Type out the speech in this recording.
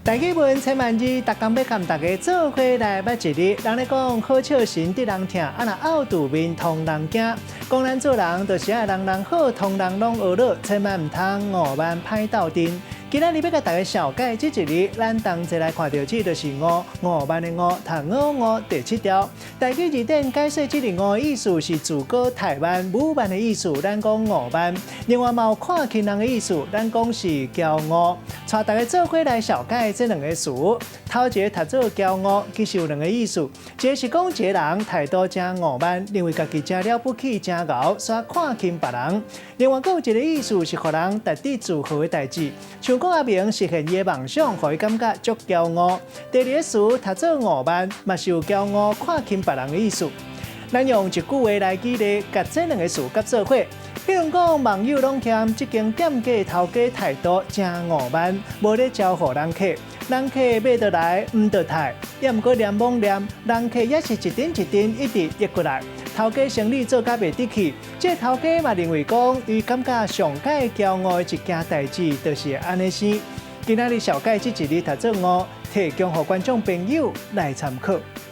大家问千万字，逐工要跟大家做伙来捌一日。人咧讲好笑神得人听，若拗肚面通人惊。讲咱做人，就是爱人好，通人拢学乐，千万唔通误慢歹斗阵。今仔日要甲大家小解这一日，咱同齐来看到这就是误慢的误，读误第7条。大家字典解释这个误的意思是自古台湾武慢的意思，咱讲误慢。另外嘛有看轻人的意思，咱讲是骄傲。带大家做伙来小解这两个词。头一个读做骄傲，其实有两个意思，一个是讲一个人态度真傲慢，认为家己真了不起、真牛，所以看轻别人。另外，还有一个意思是互人达至自豪的代志，像讲阿明实现伊的梦想，互伊感觉足骄傲。第二个词读做傲慢，嘛是有骄傲、看轻别人的意思。咱用一句话来举例，甲这两个词合做伙。比如讲，网友拢嫌这间店家头家态度真傲慢，无咧招呼人客，人客买倒来唔倒退，也毋过念懵念，人客也是一阵一阵一直溢过来。头家生意做甲袂得去，这头家嘛认为讲，伊感觉上界骄傲的一件代志，就是安尼生。今仔日小解这一日读做误，提供予观众朋友来参考。